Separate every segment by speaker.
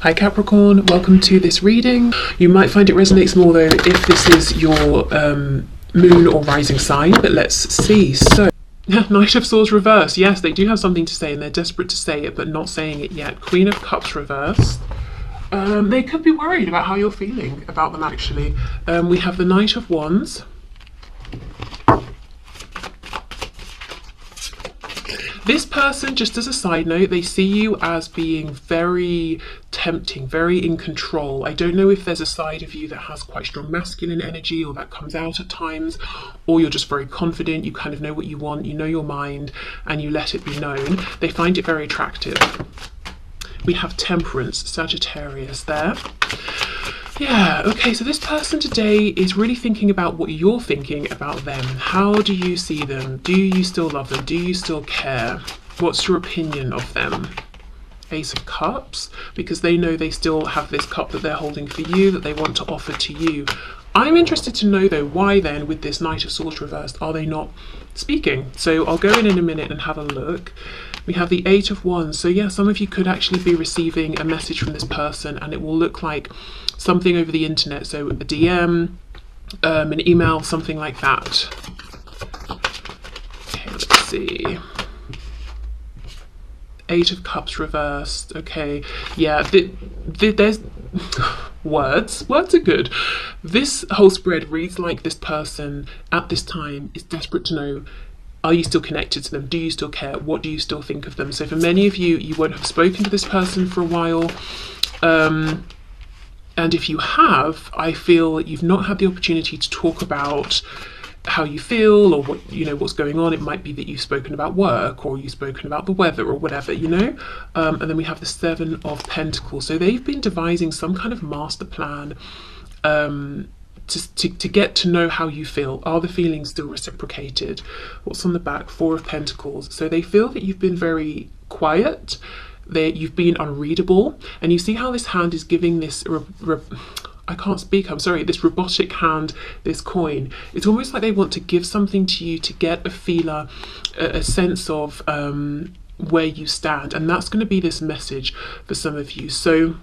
Speaker 1: Hi Capricorn, welcome to this reading. You might find it resonates more though if this is your moon or rising sign, but let's see. So, Knight of Swords reversed. Yes, they do have something to say and they're desperate to say it, but not saying it yet. Queen of Cups reversed. They could be worried about how you're feeling about them actually. We have the Knight of Wands. This person, just as a side note, they see you as being very tempting, very in control. I don't know if there's a side of you that has quite strong masculine energy or that comes out at times, or you're just very confident, you kind of know what you want, you know your mind, and you let it be known. They find it very attractive. We have Temperance, Sagittarius there. Yeah, okay, so this person today is really thinking about what you're thinking about them. How do you see them? Do you still love them? Do you still care? What's your opinion of them? Ace of Cups, because they know they still have this cup that they're holding for you, that they want to offer to you. I'm interested to know though, why then with this Knight of Swords reversed are they not speaking? So I'll go in a minute and have a look. We have the Eight of Wands. So yeah, some of you could actually be receiving a message from this person and it will look like something over the internet. So a DM, an email, something like that. Okay, let's see. Eight of Cups reversed. Okay, yeah, there's words are good. This whole spread reads like this person at this time is desperate to know, are you still connected to them? Do you still care? What do you still think of them? So for many of you, you won't have spoken to this person for a while. And if you have, I feel that you've not had the opportunity to talk about how you feel or what, you know, what's going on. It might be that you've spoken about work or you've spoken about the weather or whatever, you know. And then we have the Seven of Pentacles. So they've been devising some kind of master plan to get to know how you feel. Are the feelings still reciprocated? What's on the back? Four of Pentacles. So they feel that you've been very quiet, that you've been unreadable, and you see how this hand is giving this I can't speak, I'm sorry, this robotic hand, this coin. It's almost like they want to give something to you to get a feeler, a sense of where you stand, and that's going to be this message for some of you. So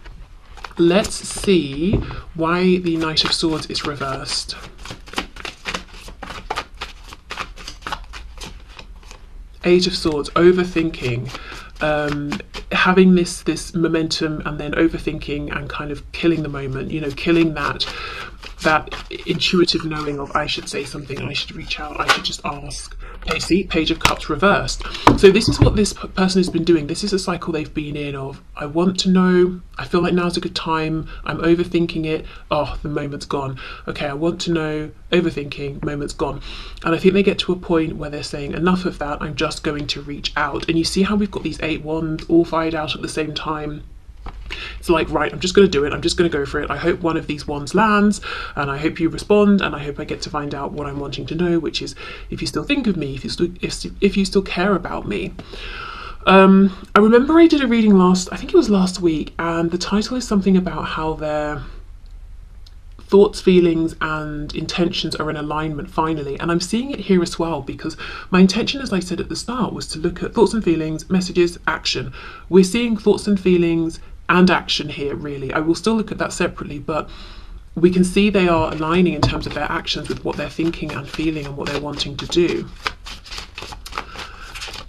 Speaker 1: let's see why the Knight of Swords is reversed. Eight of Swords, overthinking. Having this momentum and then overthinking and kind of killing the moment, you know, killing that intuitive knowing of I should say something, I should reach out, I should just ask. Okay, see, Page of Cups reversed. So this is what this person has been doing. This is a cycle they've been in of, I want to know, I feel like now's a good time, I'm overthinking it, oh, the moment's gone. Okay, I want to know, overthinking, moment's gone. And I think they get to a point where they're saying, enough of that, I'm just going to reach out. And you see how we've got these 8 wands all fired out at the same time. It's like, right, I'm just going to do it. I'm just going to go for it. I hope one of these wands lands and I hope you respond and I hope I get to find out what I'm wanting to know, which is if you still think of me, if you still care about me. I remember I did a reading I think it was last week, and the title is something about how their thoughts, feelings and intentions are in alignment finally, and I'm seeing it here as well, because my intention, as I said at the start, was to look at thoughts and feelings, messages, action. We're seeing thoughts and feelings and action here, really. I will still look at that separately, but we can see they are aligning in terms of their actions with what they're thinking and feeling and what they're wanting to do.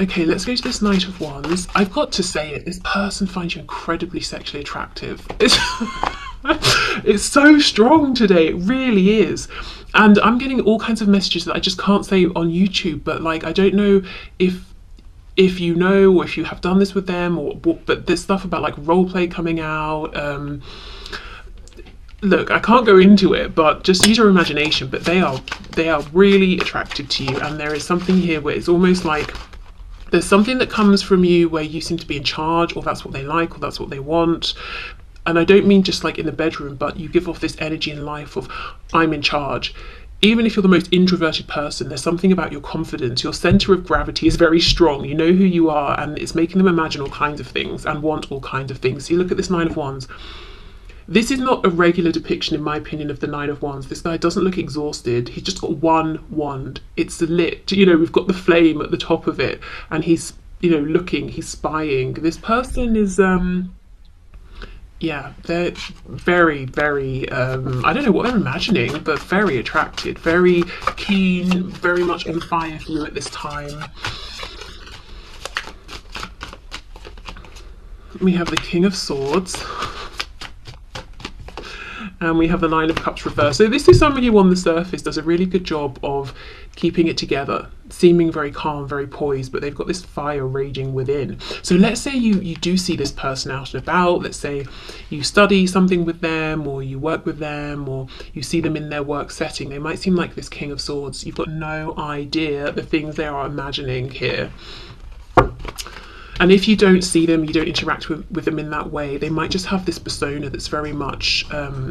Speaker 1: Okay, let's go to this Knight of Wands. I've got to say it, this person finds you incredibly sexually attractive. It's so strong today, it really is. And I'm getting all kinds of messages that I just can't say on YouTube, but like, I don't know if you know or if you have done this with them, or but there's stuff about like role play coming out. Look, I can't go into it, but just use your imagination. But they are really attracted to you, and there is something here where it's almost like there's something that comes from you where you seem to be in charge, or that's what they like, or that's what they want. And I don't mean just like in the bedroom, but you give off this energy in life of I'm in charge. Even if you're the most introverted person, there's something about your confidence. Your center of gravity is very strong. You know who you are, and it's making them imagine all kinds of things and want all kinds of things. So you look at this Nine of Wands. This is not a regular depiction, in my opinion, of the Nine of Wands. This guy doesn't look exhausted. He's just got one wand. It's lit. You know, we've got the flame at the top of it, and he's, you know, looking, he's spying. This person is Yeah, they're very, very, I don't know what they're imagining, but very attracted, very keen, very much on fire for you at this time. We have the King of Swords. And we have the Nine of Cups reversed. So this is somebody who on the surface does a really good job of keeping it together, seeming very calm, very poised, but they've got this fire raging within. So let's say you do see this person out and about. Let's say you study something with them, or you work with them, or you see them in their work setting. They might seem like this King of Swords. You've got no idea the things they are imagining here. And if you don't see them, you don't interact with them in that way, they might just have this persona that's very much,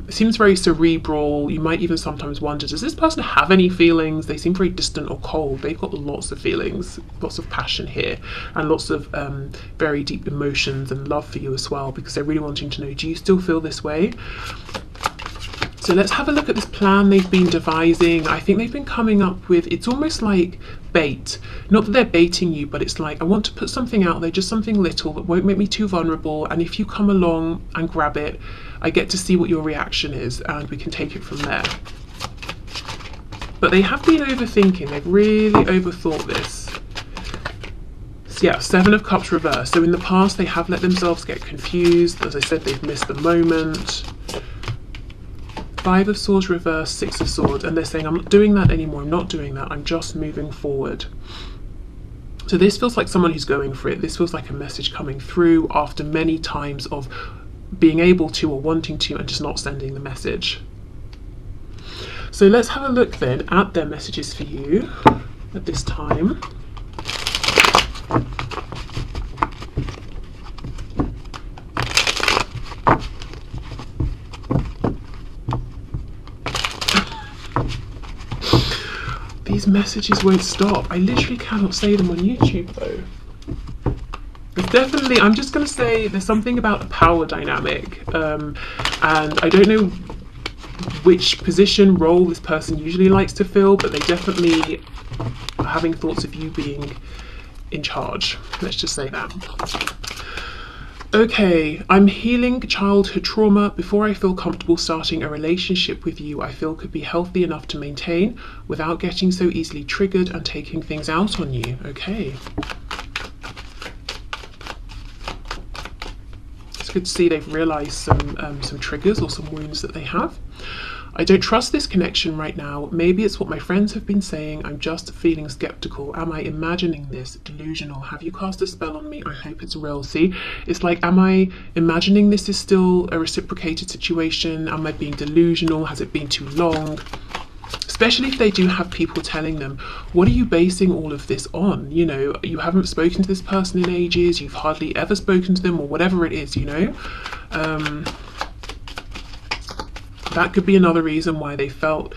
Speaker 1: seems very cerebral. You might even sometimes wonder, does this person have any feelings? They seem very distant or cold. They've got lots of feelings, lots of passion here, and lots of very deep emotions and love for you as well, because they're really wanting to know, do you still feel this way? So let's have a look at this plan they've been devising. I think they've been coming up with, it's almost like bait. Not that they're baiting you, but it's like, I want to put something out there, just something little that won't make me too vulnerable. And if you come along and grab it, I get to see what your reaction is and we can take it from there. But they have been overthinking. They've really overthought this. So yeah, Seven of Cups reversed. So in the past, they have let themselves get confused. As I said, they've missed the moment. Five of Swords reversed, Six of Swords, and they're saying, I'm not doing that anymore, I'm not doing that, I'm just moving forward. So this feels like someone who's going for it. This feels like a message coming through after many times of being able to or wanting to and just not sending the message. So let's have a look then at their messages for you at this time. These messages won't stop. I literally cannot say them on YouTube though. It's definitely, I'm just going to say there's something about a power dynamic, and I don't know which position, role this person usually likes to fill, but they definitely are having thoughts of you being in charge. Let's just say that. Okay, I'm healing childhood trauma. Before I feel comfortable starting a relationship with you, I feel could be healthy enough to maintain without getting so easily triggered and taking things out on you. Okay. It's good to see they've realised some triggers or some wounds that they have. I don't trust this connection right now. Maybe it's what my friends have been saying. I'm just feeling skeptical. Am I imagining this? Delusional. Have you cast a spell on me? I hope it's real. See, it's like, am I imagining this is still a reciprocated situation? Am I being delusional? Has it been too long? Especially if they do have people telling them, what are you basing all of this on? You know, you haven't spoken to this person in ages. You've hardly ever spoken to them, or whatever it is, you know. That could be another reason why they felt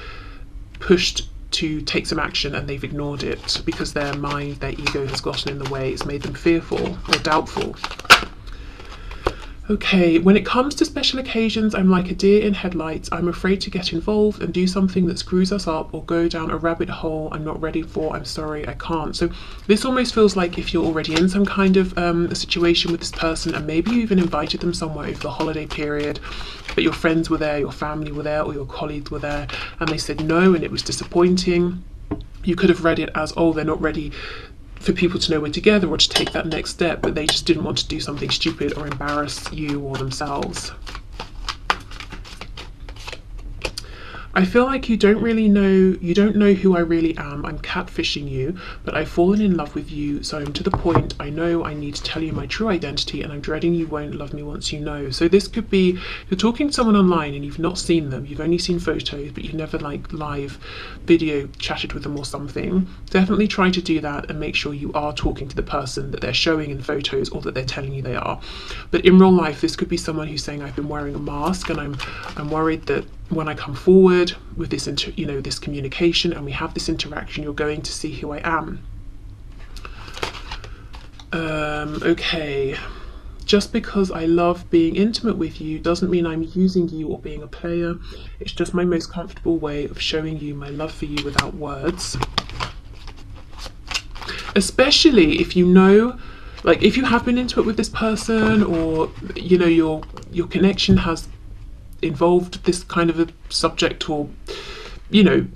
Speaker 1: pushed to take some action and they've ignored it, because their mind, their ego has gotten in the way. It's made them fearful or doubtful. Okay, when it comes to special occasions, I'm like a deer in headlights. I'm afraid to get involved and do something that screws us up or go down a rabbit hole I'm not ready for. I'm sorry, I can't. So this almost feels like if you're already in some kind of a situation with this person, and maybe you even invited them somewhere over the holiday period, but your friends were there, your family were there, or your colleagues were there, and they said no and it was disappointing. You could have read it as, oh, they're not ready for people to know we're together or to take that next step, but they just didn't want to do something stupid or embarrass you or themselves. I feel like you don't know who I really am. I'm catfishing you, but I've fallen in love with you, so I'm to the point I know I need to tell you my true identity, and I'm dreading you won't love me once you know. So this could be, you're talking to someone online and you've not seen them, you've only seen photos, but you've never like live video chatted with them or something. Definitely try to do that and make sure you are talking to the person that they're showing in photos or that they're telling you they are. But in real life, this could be someone who's saying, I've been wearing a mask and I'm worried that when I come forward with this, this communication and we have this interaction, you're going to see who I am. Okay. Just because I love being intimate with you doesn't mean I'm using you or being a player. It's just my most comfortable way of showing you my love for you without words. Especially if you know like if you have been intimate with this person, or you know your connection has involved this kind of a subject, or you know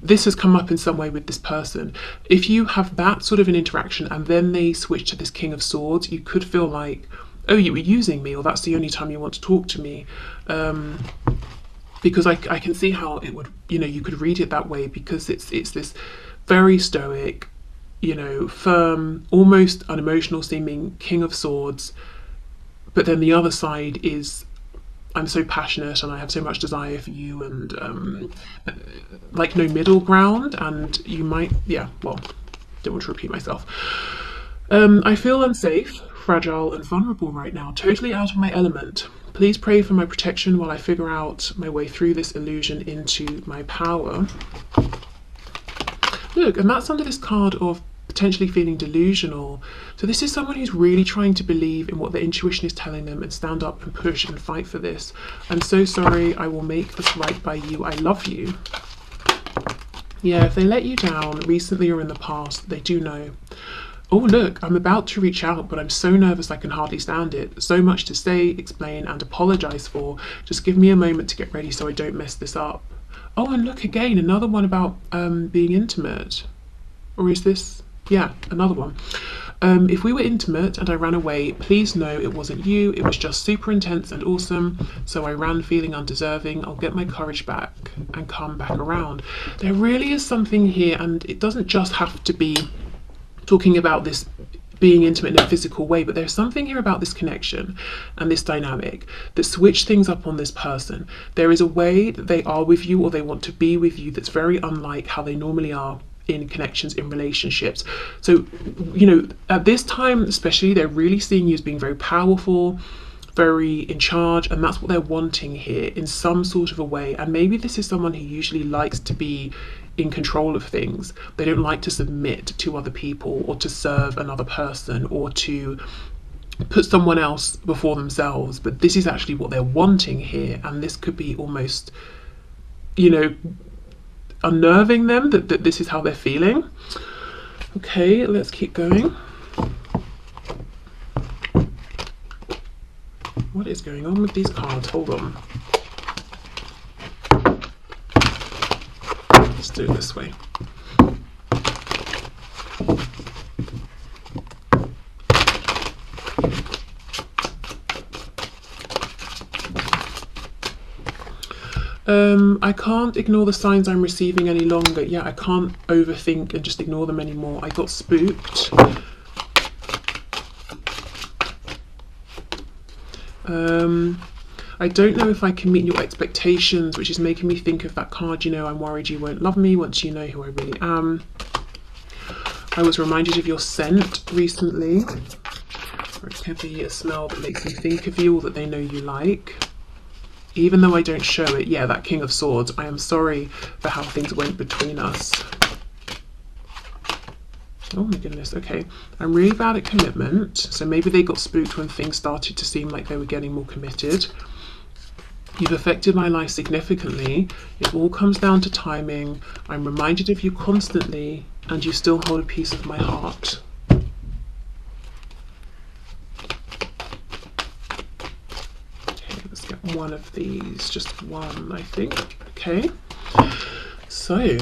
Speaker 1: this has come up in some way with this person, if you have that sort of an interaction and then they switch to this King of Swords, you could feel like, oh, you were using me, or that's the only time you want to talk to me. Because I can see how it would, you know, you could read it that way, because it's this very stoic, you know, firm, almost unemotional seeming King of Swords, but then the other side is, I'm so passionate and I have so much desire for you, and like no middle ground. And you might, yeah, well, don't want to repeat myself. I feel unsafe, fragile and vulnerable right now, totally out of my element. Please pray for my protection while I figure out my way through this illusion into my power. Look, and that's under this card of potentially feeling delusional. So this is someone who's really trying to believe in what their intuition is telling them and stand up and push and fight for this. I'm so sorry, I will make this right by you, I love you. Yeah, if they let you down recently or in the past, they do know. Oh look, I'm about to reach out, but I'm so nervous I can hardly stand it. So much to say, explain and apologise for. Just give me a moment to get ready so I don't mess this up. Oh, and look again, another one about being intimate. Or is this? Yeah, another one. If we were intimate and I ran away, please know it wasn't you. It was just super intense and awesome. So I ran feeling undeserving. I'll get my courage back and come back around. There really is something here, and it doesn't just have to be talking about this being intimate in a physical way, but there's something here about this connection and this dynamic that switch things up on this person. There is a way that they are with you, or they want to be with you, that's very unlike how they normally are in connections, in relationships. So, you know, at this time especially, they're really seeing you as being very powerful, very in charge, and that's what they're wanting here in some sort of a way. And maybe this is someone who usually likes to be in control of things. They don't like to submit to other people, or to serve another person, or to put someone else before themselves. But this is actually what they're wanting here, and this could be almost, you know, unnerving them that this is how they're feeling. Okay, let's keep going. What is going on with these cards? Hold on. Let's do it this way. I can't ignore the signs I'm receiving any longer. Yeah, I can't overthink and just ignore them anymore. I got spooked. I don't know if I can meet your expectations, which is making me think of that card, you know, I'm worried you won't love me once you know who I really am. I was reminded of your scent recently. Or it could be a smell that makes me think of you, or that they know you like. Even though I don't show it, yeah, that King of Swords, I am sorry for how things went between us. Oh my goodness, okay. I'm really bad at commitment, so maybe they got spooked when things started to seem like they were getting more committed. You've affected my life significantly. It all comes down to timing. I'm reminded of you constantly, and you still hold a piece of my heart. One of these, just one, I think. Okay, so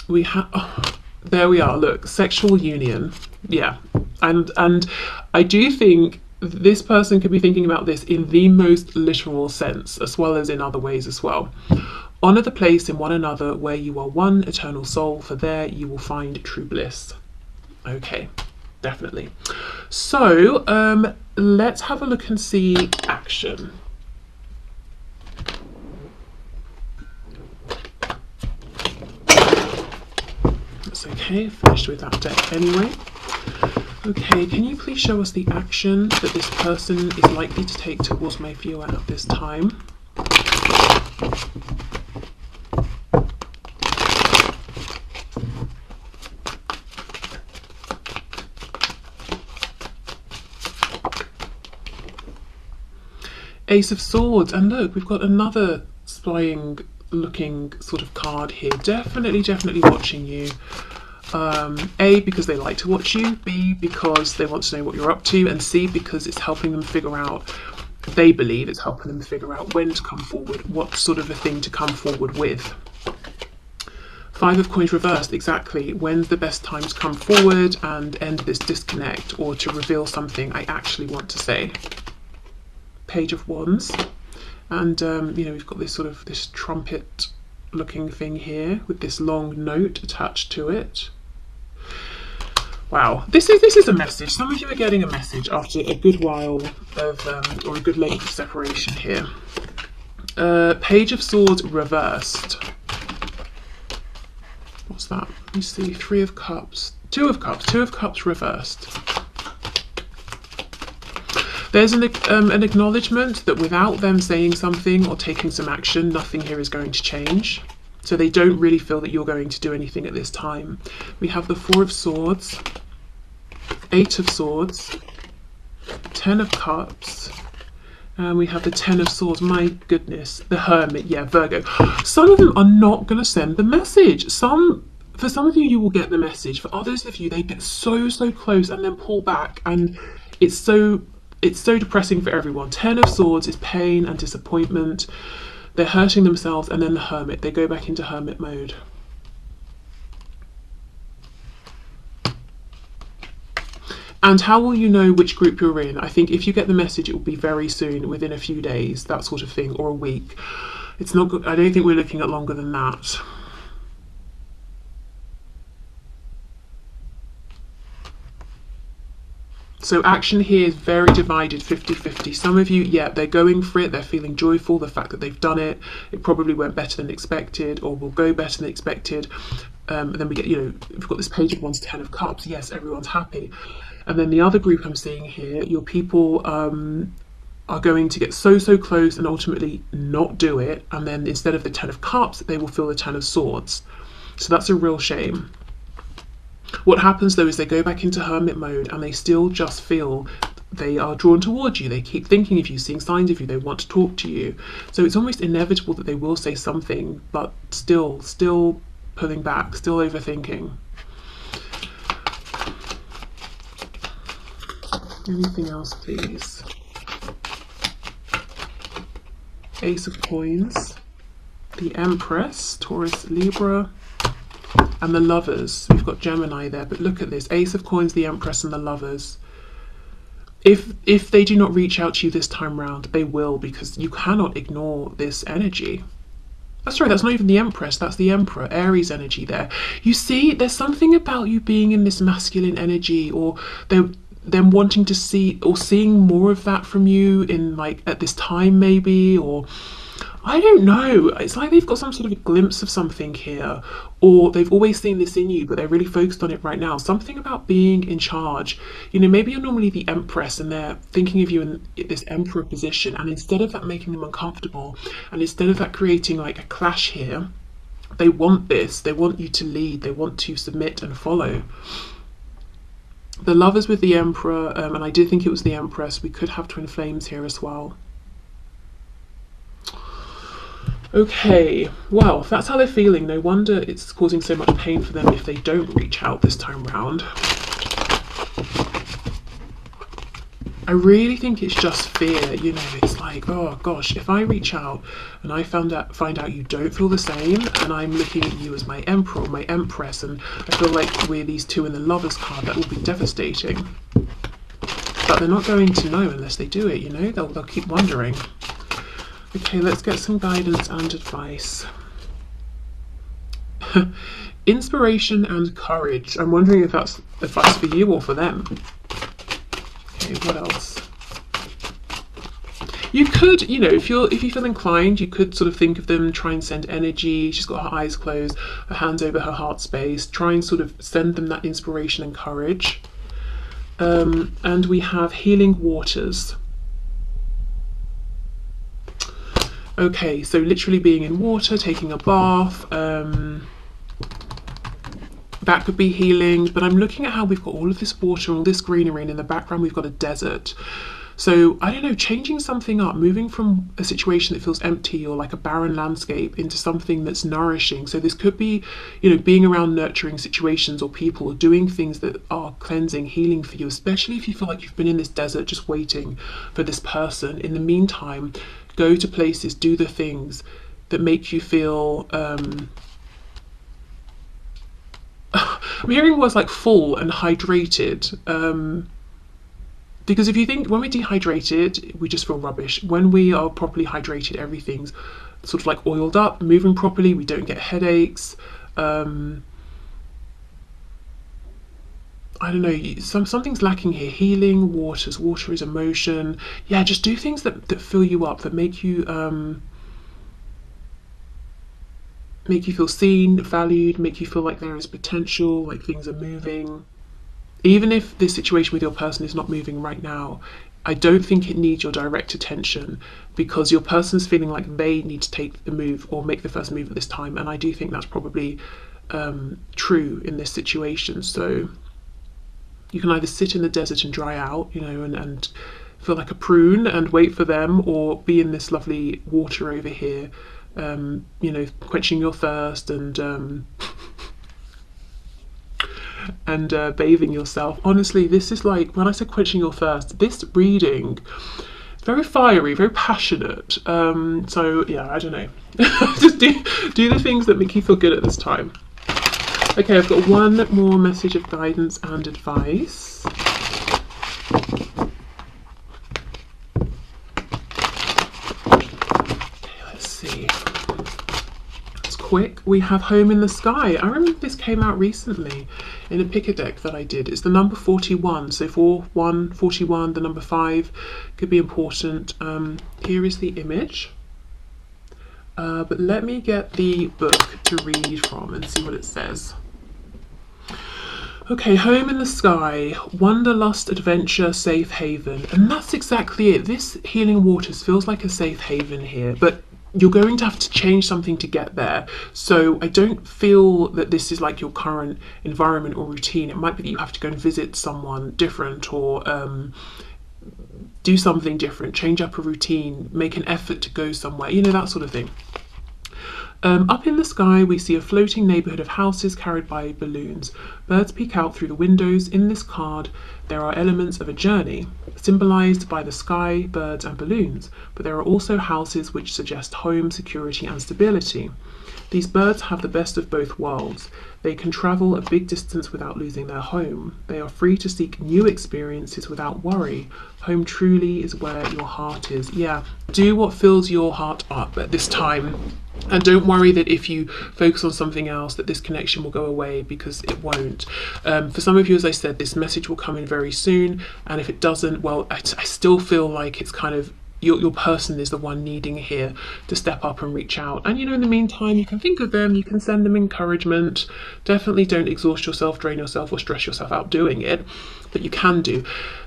Speaker 1: we have, oh, there we are, look, sexual union. Yeah, and I do think this person could be thinking about this in the most literal sense, as well as in other ways as well. Honor the place in one another where you are one eternal soul, for there you will find true bliss. Okay, definitely. So let's have a look and see action. That's okay, finished with that deck anyway. Okay, can you please show us the action that this person is likely to take towards my viewer at this time? Ace of Swords, and look, we've got another spying looking sort of card here. Definitely watching you. A, because they like to watch you, B, because they want to know what you're up to, and C, because it's helping them figure out, they believe it's helping them figure out when to come forward, what sort of a thing to come forward with. Five of Coins reversed, exactly. When's the best time to come forward and end this disconnect, or to reveal something I actually want to say? Page of Wands. And, you know, we've got this sort of, this trumpet looking thing here with this long note attached to it. Wow, this is a message. Some of you are getting a message after a good while of, or a good length of separation here. Page of Swords reversed. What's that? Let me see. Three of Cups. Two of Cups. Two of Cups reversed. There's an acknowledgement that without them saying something or taking some action, nothing here is going to change. So they don't really feel that you're going to do anything at this time. We have the Four of Swords, Eight of Swords, Ten of Cups, and we have the Ten of Swords. My goodness, the Hermit, yeah, Virgo. Some of them are not going to send the message. For some of you, you will get the message. For others of you, they get so close and then pull back, and it's so depressing for everyone. Ten of Swords is pain and disappointment. They're hurting themselves, and then the Hermit. They go back into Hermit mode. And how will you know which group you're in? I think if you get the message, it will be very soon, within a few days, that sort of thing, or a week. It's not good. I don't think we're looking at longer than that. So action here is very divided, 50-50. Some of you, yeah, they're going for it. They're feeling joyful. The fact that they've done it, it probably went better than expected, or will go better than expected. And then we get, you know, we've got this Page of Wands, Ten of Cups. Yes, everyone's happy. And then the other group I'm seeing here, your people are going to get so close and ultimately not do it. And then instead of the Ten of Cups, they will feel the Ten of Swords. So that's a real shame. What happens though is they go back into Hermit mode, and they still just feel they are drawn towards you. They keep thinking of you, seeing signs of you. They want to talk to you. So it's almost inevitable that they will say something, but still pulling back, still overthinking. Anything else, please? Ace of Coins, the Empress, Taurus, Libra, and the Lovers. We've got Gemini there, but look at this. Ace of Coins, the Empress, and the Lovers. If they do not reach out to you this time round, they will, because you cannot ignore this energy. Sorry, that's not even the Empress, that's the Emperor, Aries energy there. You see, there's something about you being in this masculine energy, or them wanting to see, or seeing more of that from you in, like, at this time maybe, or I don't know. It's like they've got some sort of a glimpse of something here, or they've always seen this in you, but they're really focused on it right now. Something about being in charge. You know, maybe you're normally the Empress and they're thinking of you in this Emperor position, and instead of that making them uncomfortable, and instead of that creating like a clash here, they want this. They want you to lead. They want to submit and follow. The Lovers with the Emperor, and I did think it was the Empress. We could have twin flames here as well. Okay, well, if that's how they're feeling, no wonder it's causing so much pain for them if they don't reach out this time round. I really think it's just fear, you know. It's like, oh gosh, if I reach out and I find out you don't feel the same, and I'm looking at you as my Emperor or my Empress, and I feel like we're these two in the Lovers card, that will be devastating. But they're not going to know unless they do it, you know. They'll keep wondering. Okay, let's get some guidance and advice. Inspiration and courage. I'm wondering if that's advice for you or for them. Okay, what else? You could, you know, if you feel inclined, you could sort of think of them, try and send energy. She's got her eyes closed, her hands over her heart space. Try and sort of send them that inspiration and courage. And we have healing waters. Okay, so literally being in water, taking a bath, that could be healing. But I'm looking at how we've got all of this water, all this greenery, and in the background we've got a desert. So I don't know, changing something up, moving from a situation that feels empty or like a barren landscape into something that's nourishing. So this could be, you know, being around nurturing situations or people, or doing things that are cleansing, healing for you, especially if you feel like you've been in this desert just waiting for this person. In the meantime, go to places, do the things that make you feel I'm hearing words like full and hydrated. Because if you think, when we're dehydrated, we just feel rubbish. When we are properly hydrated, everything's sort of like oiled up, moving properly, we don't get headaches. I don't know, something's lacking here. Healing waters, water is emotion. Yeah, just do things that fill you up, that make you feel seen, valued, make you feel like there is potential, like things are moving. Even if this situation with your person is not moving right now, I don't think it needs your direct attention, because your person's feeling like they need to take the move or make the first move at this time. And I do think that's probably true in this situation. So you can either sit in the desert and dry out, you know, and feel like a prune and wait for them, or be in this lovely water over here, you know, quenching your thirst and bathing yourself. Honestly, this is like, when I said quenching your thirst, this reading, very fiery, very passionate. So yeah, I don't know. Just do the things that make you feel good at this time. Okay, I've got one more message of guidance and advice. Okay, let's see. It's quick. We have Home in the Sky. I remember this came out recently in a picker deck that I did. It's the number 41. So 41, 41, the number 5 could be important. Here is the image. But let me get the book to read from and see what it says. Okay, Home in the Sky, wanderlust, adventure, safe haven. And that's exactly it. This Healing Waters feels like a safe haven here, but you're going to have to change something to get there. So I don't feel that this is like your current environment or routine. It might be that you have to go and visit someone different, or do something different, change up a routine, make an effort to go somewhere, you know, that sort of thing. Up in the sky, we see a floating neighbourhood of houses carried by balloons. Birds peek out through the windows. In this card, there are elements of a journey, symbolised by the sky, birds and balloons, but there are also houses which suggest home, security and stability. These birds have the best of both worlds. They can travel a big distance without losing their home. They are free to seek new experiences without worry. Home truly is where your heart is. Yeah, do what fills your heart up at this time. And don't worry that if you focus on something else that this connection will go away, because it won't. For some of you, as I said, this message will come in very soon. And if it doesn't, well, I still feel like it's kind of your person is the one needing here to step up and reach out. And you know, in the meantime, you can think of them, you can send them encouragement. Definitely don't exhaust yourself, drain yourself or stress yourself out doing it, but you can do.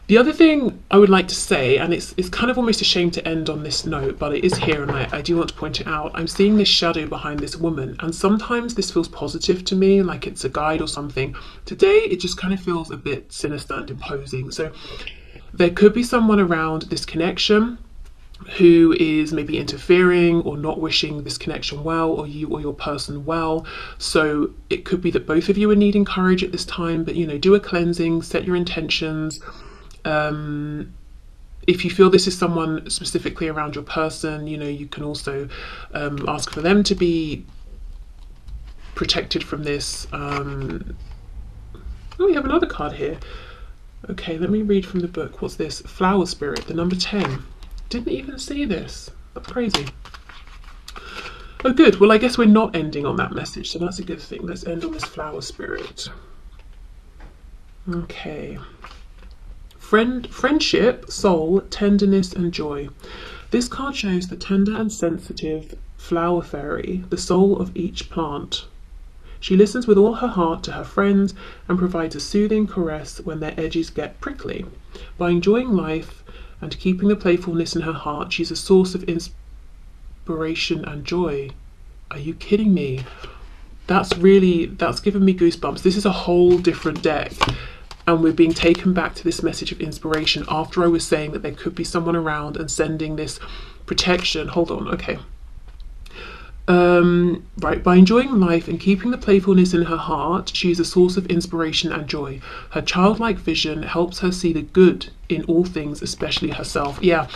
Speaker 1: The other thing I would like to say, and it's kind of almost a shame to end on this note, but it is here and I do want to point it out. I'm seeing this shadow behind this woman, and sometimes this feels positive to me, like it's a guide or something. Today it just kind of feels a bit sinister and imposing. So there could be someone around this connection who is maybe interfering or not wishing this connection well, or you or your person well. So it could be that both of you are needing courage at this time, but you know, do a cleansing, set your intentions. If you feel this is someone specifically around your person, you know, you can also ask for them to be protected from this. Oh, we have another card here. Okay, let me read from the book. What's this? Flower Spirit, the number 10. Didn't even see this. That's crazy. Oh, good. Well, I guess we're not ending on that message, so that's a good thing. Let's end on this Flower Spirit. Okay. Friendship, soul, tenderness and joy. This card shows the tender and sensitive flower fairy, the soul of each plant. She listens with all her heart to her friends and provides a soothing caress when their edges get prickly. By enjoying life and keeping the playfulness in her heart, she's a source of inspiration and joy. Are you kidding me? That's given me goosebumps. This is a whole different deck. and we're being taken back to this message of inspiration after I was saying that there could be someone around and sending this protection. Hold on, okay. Right, by enjoying life and keeping the playfulness in her heart, she is a source of inspiration and joy. Her childlike vision helps her see the good in all things, especially herself. Yeah,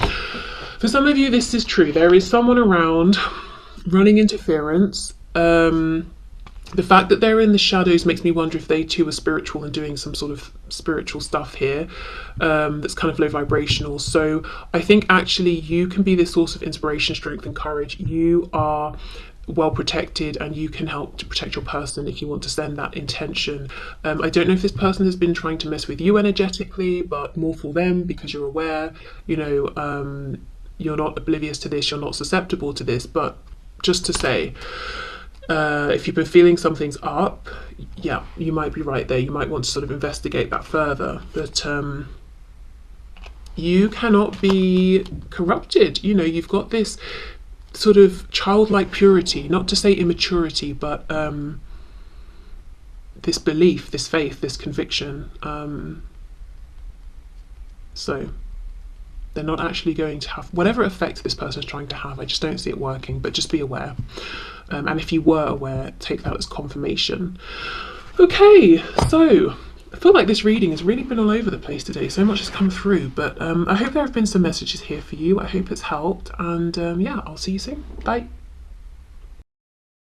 Speaker 1: for some of you this is true. There is someone around running interference. The fact that they're in the shadows makes me wonder if they too are spiritual and doing some sort of spiritual stuff here, that's kind of low vibrational. So I think actually you can be this source of inspiration, strength and courage. You are well protected and you can help to protect your person if you want to send that intention. I don't know if this person has been trying to mess with you energetically, but more for them because you're aware, you know, you're not oblivious to this, you're not susceptible to this. But just to say, if you've been feeling something's up, yeah, you might be right there. You might want to sort of investigate that further. But you cannot be corrupted. You know, you've got this sort of childlike purity, not to say immaturity, but this belief, this faith, this conviction. So they're not actually going to have whatever effect this person is trying to have. I just don't see it working, but just be aware. And if you were aware, take that as confirmation. Okay, so I feel like this reading has really been all over the place today. So much has come through, but I hope there have been some messages here for you. I hope it's helped. And yeah, I'll see you soon. Bye.